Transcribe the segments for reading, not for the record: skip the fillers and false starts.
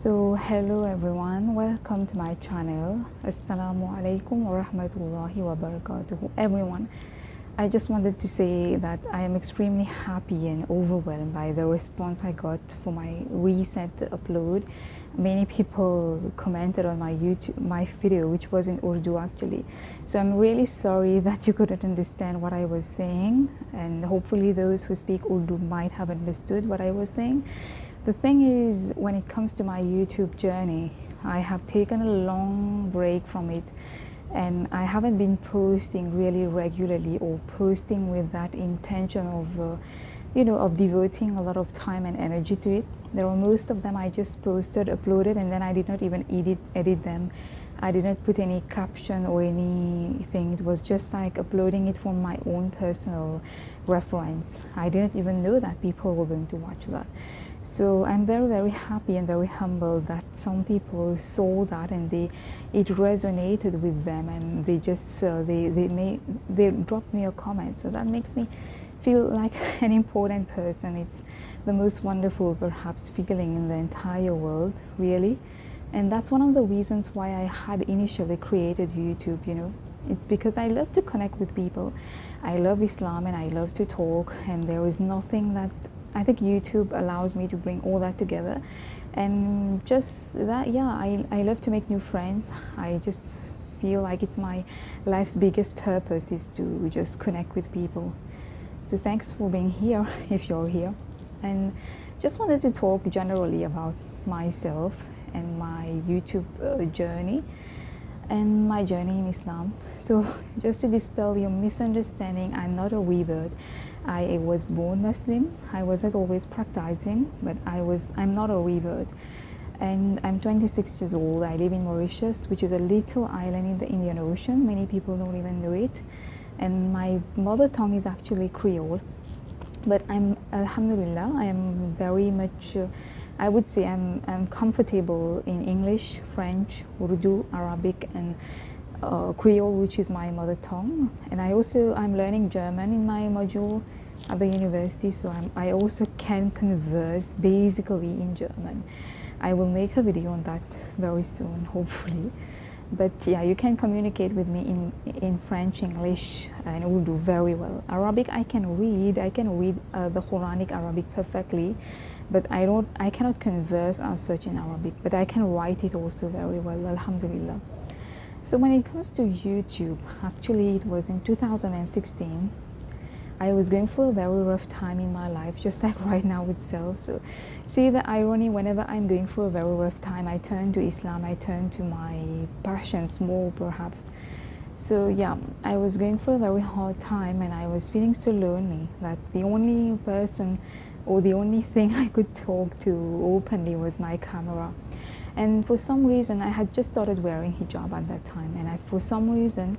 So hello everyone, welcome to my channel. Assalamu alaikum wa rahmatullahi wa barakatuhu. Everyone, I just wanted to say that I am extremely happy and overwhelmed by the response I got for my recent upload. Many people commented on my video, which was in Urdu actually. So I'm really sorry that you couldn't understand what I was saying, and hopefully those who speak Urdu might have understood what I was saying. The thing is, when it comes to my YouTube journey, I have taken a long break from it, and I haven't been posting really regularly or posting with that intention of of devoting a lot of time and energy to it. There were most of them I just posted, uploaded, and then I did not even edit them. I didn't put any caption or anything. It was just like uploading it for my own personal reference. I didn't even know that people were going to watch that. So I'm very, very happy and very humbled that some people saw that and it resonated with them, and they just they dropped me a comment. So that makes me feel like an important person. It's the most wonderful perhaps feeling in the entire world, really. And that's one of the reasons why I had initially created YouTube. It's because I love to connect with people. I love Islam and I love to talk, and there is nothing that I think YouTube allows me to bring all that together. And just that, yeah, I love to make new friends. I just feel like it's my life's biggest purpose is to just connect with people. So thanks for being here if you're here. And just wanted to talk generally about myself and my YouTube journey and my journey in Islam. So just to dispel your misunderstanding, I'm not a revert. I was born Muslim. I wasn't always practicing, but I'm not a revert. And I'm 26 years old. I live in Mauritius, which is a little island in the Indian Ocean. Many people don't even know it. And my mother tongue is actually Creole. But alhamdulillah, I am very much, I would say I'm comfortable in English, French, Urdu, Arabic, and Creole, which is my mother tongue. And I'm learning German in my module at the university, so I also can converse basically in German. I will make a video on that very soon, hopefully. But yeah, you can communicate with me in French, English, and Urdu very well. Arabic, I can read the Quranic Arabic perfectly, but I cannot converse as such in Arabic, but I can write it also very well, alhamdulillah. So when it comes to YouTube, actually it was in 2016. I was going through a very rough time in my life, just like right now itself. So see the irony, whenever I'm going through a very rough time, I turn to Islam, I turn to my passions more perhaps. So yeah, I was going through a very hard time, and I was feeling so lonely that the only person or the only thing I could talk to openly was my camera. And for some reason, I had just started wearing hijab at that time, and for some reason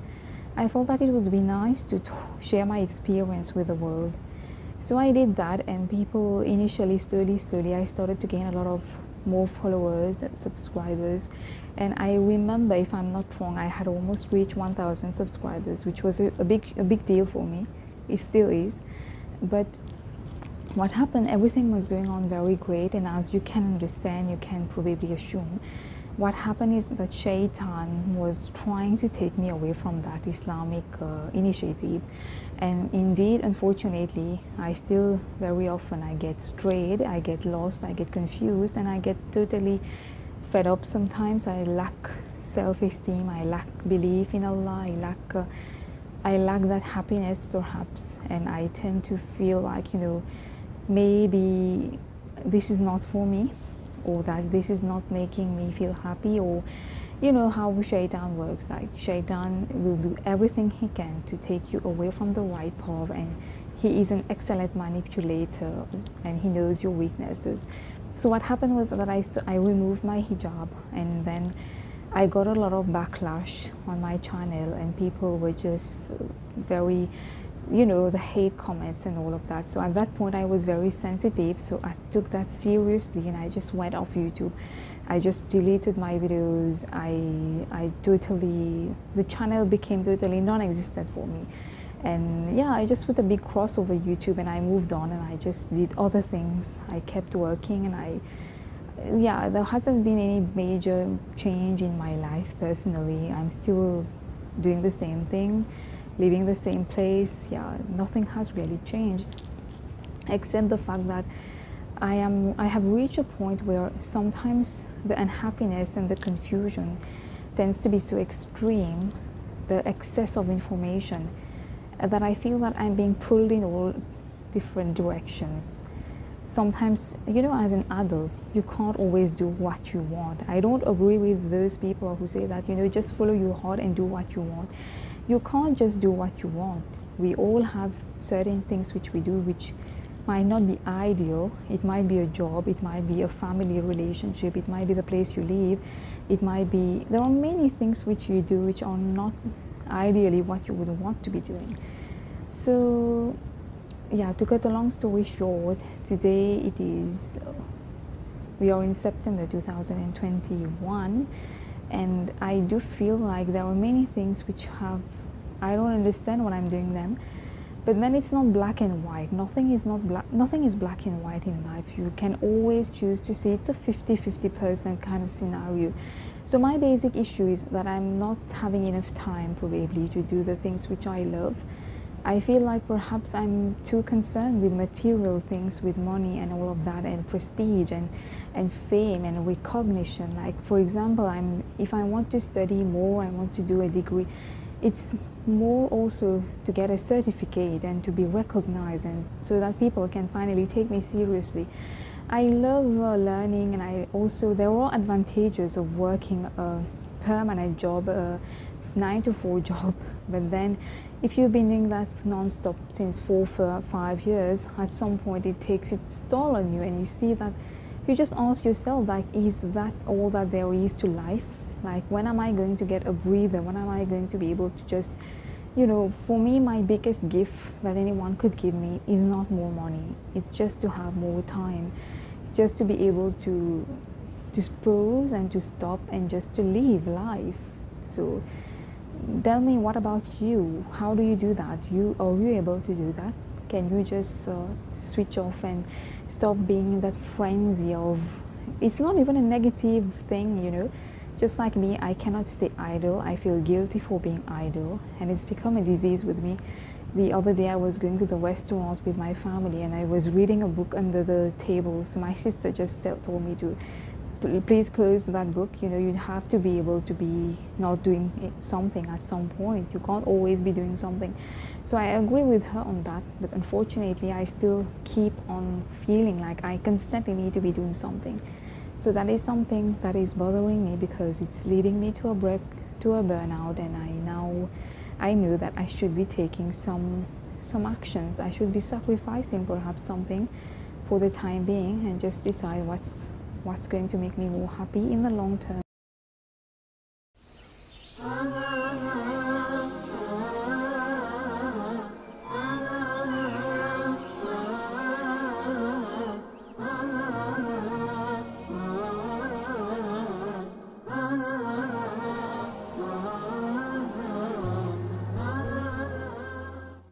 I felt that it would be nice to share my experience with the world. So I did that, and people initially, slowly, I started to gain a lot of more followers and subscribers. And I remember, if I'm not wrong, I had almost reached 1,000 subscribers, which was a big deal for me. It still is. But what happened, everything was going on very great, and as you can understand, you can probably assume, what happened is that Shaitan was trying to take me away from that Islamic initiative. And indeed, unfortunately, I still very often I get strayed, I get lost, I get confused, and I get totally fed up sometimes. I lack self-esteem, I lack belief in Allah, I lack that happiness perhaps, and I tend to feel like, maybe this is not for me, or that this is not making me feel happy, or how Shaitan works. Like Shaitan will do everything he can to take you away from the right path, and he is an excellent manipulator, and he knows your weaknesses. So what happened was that I removed my hijab, and then I got a lot of backlash on my channel, and people were just very, the hate comments and all of that. So at that point I was very sensitive, so I took that seriously, and I just went off YouTube. I just deleted my videos. The channel became totally non-existent for me. And yeah, I just put a big cross over YouTube, and I moved on, and I just did other things. I kept working, and Yeah, there hasn't been any major change in my life personally. I'm still doing the same thing, living the same place. Yeah, nothing has really changed, except the fact that I have reached a point where sometimes the unhappiness and the confusion tends to be so extreme, the excess of information, that I feel that I'm being pulled in all different directions. Sometimes, as an adult, you can't always do what you want. I don't agree with those people who say that, just follow your heart and do what you want. You can't just do what you want. We all have certain things which we do which might not be ideal. It might be a job, it might be a family relationship, it might be the place you live, it might be, there are many things which you do which are not ideally what you would want to be doing. So yeah, to cut a long story short, today we are in September 2021, and I do feel like there are many things which I don't understand when I'm doing them. But then it's not black and white. Nothing is black and white in life. You can always choose to see it's a 50-50% kind of scenario. So my basic issue is that I'm not having enough time probably to do the things which I love. I feel like perhaps I'm too concerned with material things, with money and all of that, and prestige and fame and recognition. Like, for example, if I want to study more, I want to do a degree, it's more also to get a certificate and to be recognized, and so that people can finally take me seriously. I love learning, and there are advantages of working a permanent job, a 9 to 4 job. But then if you've been doing that non-stop since 4 or 5 years, at some point it takes its toll on you, and you see that you just ask yourself, like, is that all that there is to life? Like, when am I going to get a breather? When am I going to be able to just, for me, my biggest gift that anyone could give me is not more money. It's just to have more time. It's just to be able to pause and to stop and just to live life. So tell me, what about you? How do you do that? Are you able to do that? Can you just switch off and stop being in that frenzy of, it's not even a negative thing, just like me, I cannot stay idle. I feel guilty for being idle, and it's become a disease with me. The other day I was going to the restaurant with my family, and I was reading a book under the table. So my sister just told me to please close that book. You have to be able to be not doing something at some point. You can't always be doing something. So I agree with her on that, but unfortunately I still keep on feeling like I constantly need to be doing something. So that is something that is bothering me, because it's leading me to a burnout, and I knew that I should be taking some actions. I should be sacrificing perhaps something for the time being, and just decide what's going to make me more happy in the long term.